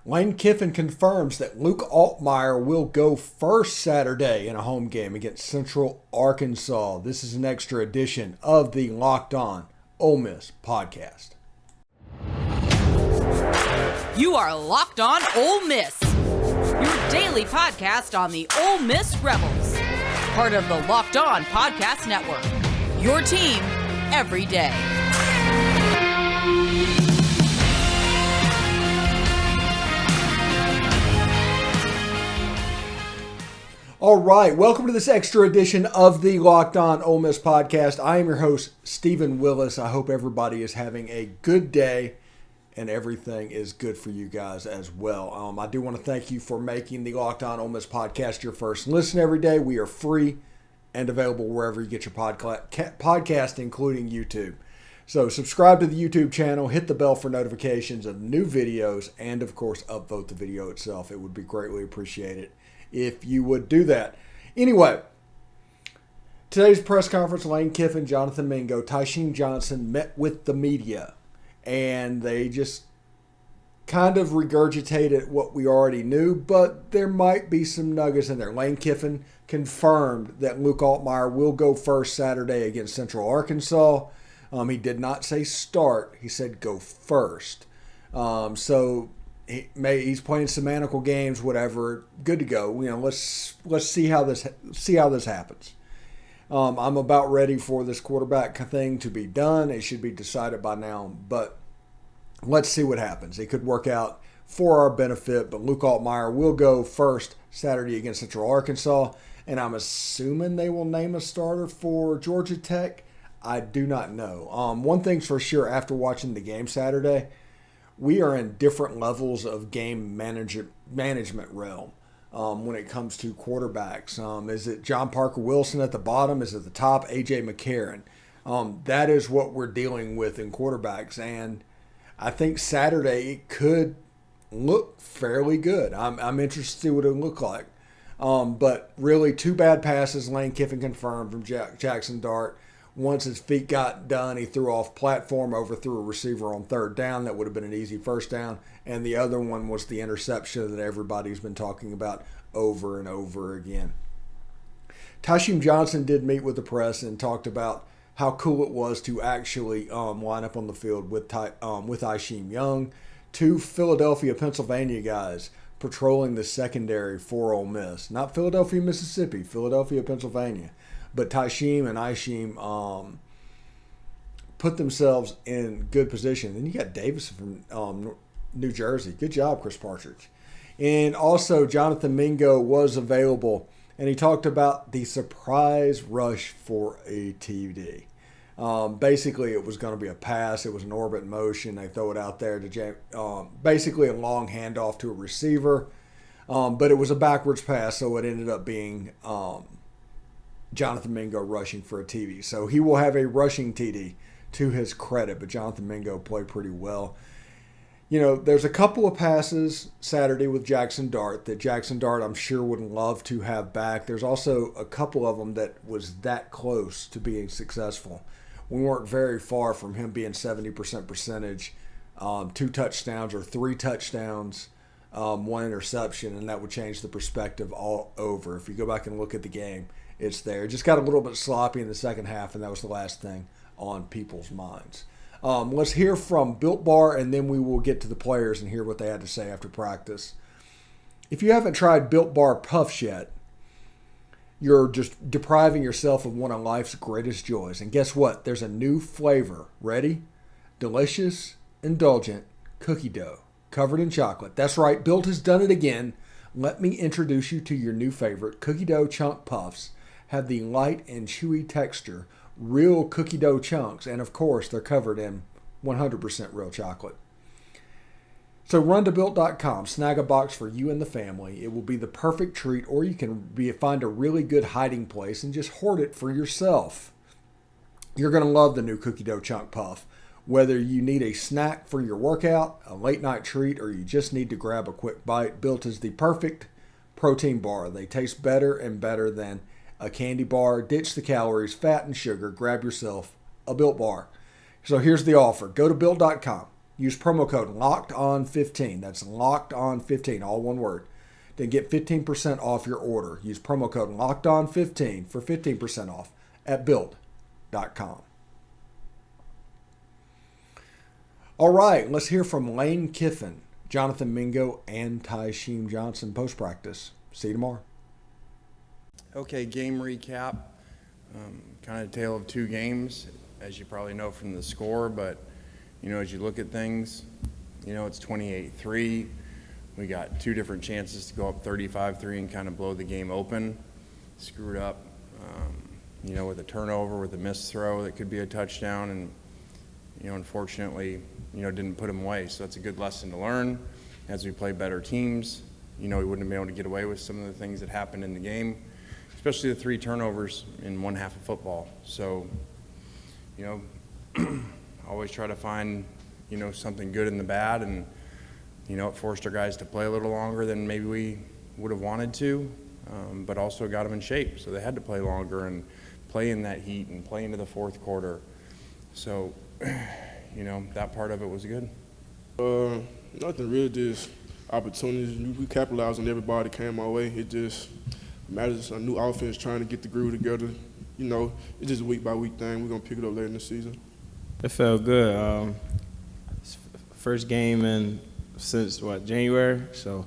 Lane Kiffin confirms that Luke Altmyer will go first Saturday in a home game against Central Arkansas. This is an extra edition of the Locked On Ole Miss podcast. You are Locked On Ole Miss, your daily podcast on the Ole Miss Rebels. Part of the Locked On Podcast Network, your team every day. All right, welcome to this extra edition of the Locked On Ole Miss podcast. I am your host, Stephen Willis. I hope everybody is having a good day and everything is good for you guys as well. I do want to thank you for making the Locked On Ole Miss podcast your first listen every day. We are free and available wherever you get your podcast, including YouTube. So subscribe to the YouTube channel, hit the bell for notifications of new videos, and of course, upvote the video itself. It would be greatly appreciated if you would do that. Anyway, today's press conference, Lane Kiffin, Jonathan Mingo, Tysheem Johnson met with the media, and they just kind of regurgitated what we already knew, but there might be some nuggets in there. Lane Kiffin confirmed that Luke Altmyer will go first Saturday against Central Arkansas. He did not say start. He said go first. So he's playing semantical games, whatever. Good to go. Let's see how this happens. I'm about ready for this quarterback thing to be done. It should be decided by now, but let's see what happens. It could work out for our benefit, but Luke Altmyer will go first Saturday against Central Arkansas, and I'm assuming they will name a starter for Georgia Tech. I do not know. One thing's for sure, after watching the game Saturday, we are in different levels of game management realm when it comes to quarterbacks. Is it John Parker Wilson at the bottom? Is it the top, A.J. McCarron? That is what we're dealing with in quarterbacks, and I think Saturday it could look fairly good. I'm interested to see what it will look like. But really, two bad passes, Lane Kiffin confirmed, from Jackson Dart. Once his feet got done, he threw off platform, overthrew a receiver on third down. That would have been an easy first down. And the other one was the interception that everybody's been talking about over and over again. Tysheem Johnson did meet with the press and talked about how cool it was to actually line up on the field with Tysheem Young, two Philadelphia, Pennsylvania guys patrolling the secondary for Ole Miss. Not Philadelphia, Mississippi, Philadelphia, Pennsylvania. But Tysheem and Isheem put themselves in good position. Then you got Davison from New Jersey. Good job, Chris Partridge. And also, Jonathan Mingo was available, and he talked about the surprise rush for a TD. Basically, it was going to be a pass. It was an orbit motion. They throw it out there to basically a long handoff to a receiver. But it was a backwards pass, so it ended up being Jonathan Mingo rushing for a TD. So he will have a rushing TD to his credit, but Jonathan Mingo played pretty well. There's a couple of passes Saturday with Jackson Dart that Jackson Dart I'm sure would love to have back. There's also a couple of them that was that close to being successful. We weren't very far from him being 70% percentage, 2 touchdowns or 3 touchdowns, 1 interception, and that would change the perspective all over. If you go back and look at the game, it's there. It just got a little bit sloppy in the second half, and that was the last thing on people's minds. Let's hear from Built Bar, and then we will get to the players and hear what they had to say after practice. If you haven't tried Built Bar Puffs yet, you're just depriving yourself of one of life's greatest joys. And guess what? There's a new flavor. Ready? Delicious, indulgent cookie dough covered in chocolate. That's right. Built has done it again. Let me introduce you to your new favorite. Cookie dough chunk puffs have the light and chewy texture, real cookie dough chunks, and of course, they're covered in 100% real chocolate. So run to Built.com, snag a box for you and the family. It will be the perfect treat, or you can find a really good hiding place and just hoard it for yourself. You're going to love the new cookie dough chunk puff. Whether you need a snack for your workout, a late night treat, or you just need to grab a quick bite, Built is the perfect protein bar. They taste better and better than a candy bar. Ditch the calories, fat, and sugar. Grab yourself a Built Bar. So here's the offer. Go to Built.com. Use promo code LOCKEDON15. That's LOCKEDON15, all one word. To get 15% off your order. Use promo code LOCKEDON15 for 15% off at build.com. All right, let's hear from Lane Kiffin, Jonathan Mingo, and Tysheem Johnson post-practice. See you tomorrow. Okay, game recap. Kind of a tale of two games, as you probably know from the score, but, as you look at things, it's 28-3. We got two different chances to go up 35-3 and kind of blow the game open. Screwed up, with a turnover, with a missed throw that could be a touchdown, and, unfortunately, didn't put them away. So that's a good lesson to learn as we play better teams. We wouldn't have been able to get away with some of the things that happened in the game, especially the 3 turnovers in one half of football. So, always try to find, something good in the bad, and, it forced our guys to play a little longer than maybe we would have wanted to, but also got them in shape. So they had to play longer and play in that heat and play into the fourth quarter. So, that part of it was good. Nothing really, just opportunities. We capitalized on everybody that came our way. It just matters a new offense trying to get the groove together. It's just a week-by-week thing. We're going to pick it up later in the season. It felt good. First game since January, so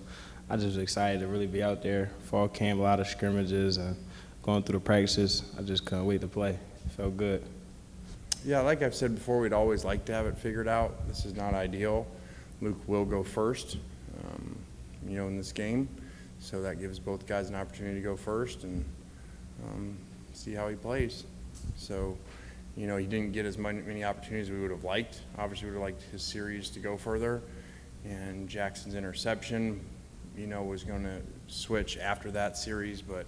I just was excited to really be out there. Fall camp, a lot of scrimmages, and going through the practices. I just couldn't wait to play. It felt good. Yeah, like I've said before, we'd always like to have it figured out. This is not ideal. Luke will go first, in this game. So that gives both guys an opportunity to go first and see how he plays. So, he didn't get as many opportunities as we would have liked. Obviously, we would have liked his series to go further. And Jackson's interception, was going to switch after that series. But,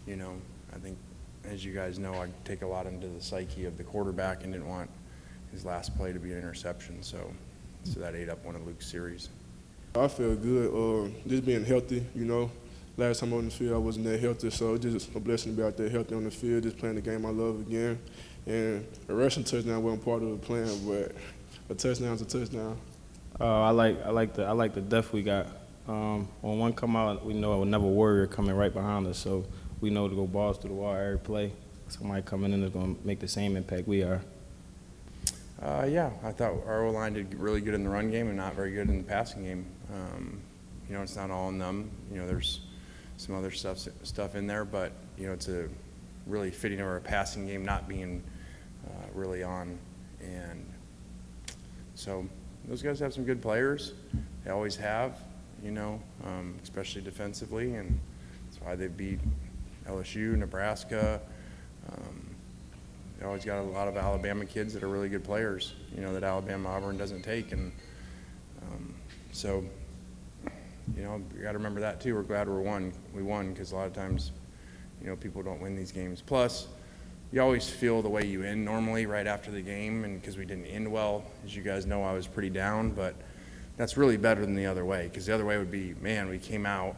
I think, as you guys know, I take a lot into the psyche of the quarterback and didn't want his last play to be an interception. So that ate up one of Luke's series. I feel good. Just being healthy, Last time on the field, I wasn't that healthy, so it's just a blessing to be out there healthy on the field, just playing the game I love again. And a rushing touchdown wasn't part of the plan, but a touchdown's a touchdown. I like the depth we got. When one come out, we know another warrior coming right behind us, so we know to go balls through the wall every play. Somebody coming in is going to make the same impact we are. Yeah, I thought our O-line did really good in the run game and not very good in the passing game. It's not all in them. There's some other stuff in there, but, it's a really fitting of our passing game not being really on. And so those guys have some good players. They always have, especially defensively, and that's why they beat LSU, Nebraska. They always got a lot of Alabama kids that are really good players, that Alabama Auburn doesn't take. And so, we got to remember that too. We're glad we won because a lot of times, people don't win these games. Plus, you always feel the way you end normally right after the game, and because we didn't end well, as you guys know, I was pretty down, but that's really better than the other way, because the other way would be, man, we came out,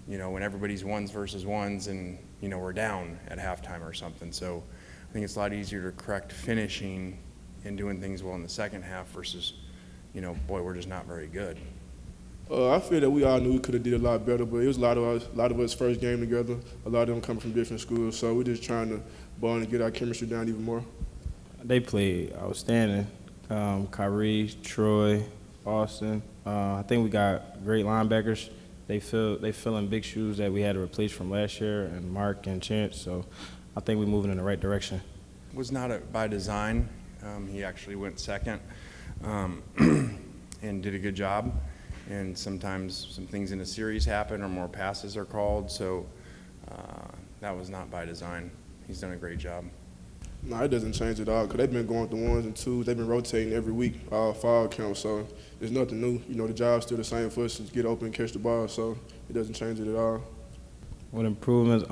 when everybody's ones versus ones and, we're down at halftime or something. So I think it's a lot easier to correct finishing and doing things well in the second half versus, boy, we're just not very good. I feel that we all knew we could have did a lot better, but it was a lot of us first game together. A lot of them coming from different schools, so we're just trying to bond and get our chemistry down even more. They played outstanding. Kyrie, Troy, Austin. I think we got great linebackers. They fill in big shoes that we had to replace from last year, and Mark and Chance. So I think we're moving in the right direction. It was not by design. He actually went second and did a good job. And sometimes some things in a series happen or more passes are called. So that was not by design. He's done a great job. No, it doesn't change at all because they've been going through ones and twos. They've been rotating every week, all fall count. So there's nothing new. The job's still the same for us, just get open and catch the ball. So it doesn't change it at all. What improvements?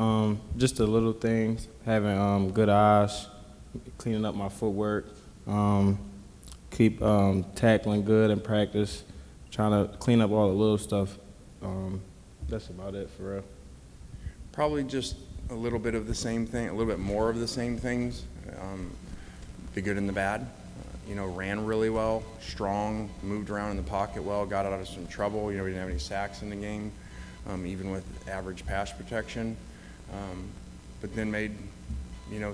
Just the little things, having good eyes, cleaning up my footwork, keep tackling good in practice, trying to clean up all the little stuff. That's about it for real. Probably just a little bit of the same thing, a little bit more of the same things, the good and the bad. ran really well, strong, moved around in the pocket well, got out of some trouble. We didn't have any sacks in the game, even with average pass protection. But then made,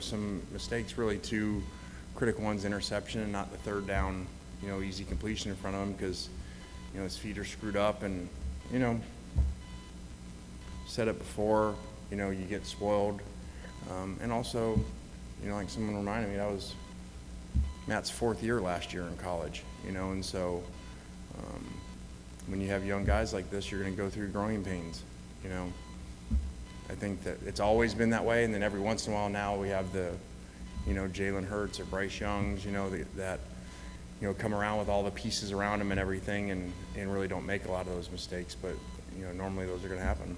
some mistakes, really two critical ones, interception and not the third down, easy completion in front of him because, his feet are screwed up and, said it before, you get spoiled. And also, like someone reminded me, that was Matt's 4th year last year in college, and so when you have young guys like this, you're going to go through growing pains, I think that it's always been that way, and then every once in a while now we have the, Jalen Hurts or Bryce Youngs, that come around with all the pieces around them and everything and really don't make a lot of those mistakes, but, normally those are going to happen.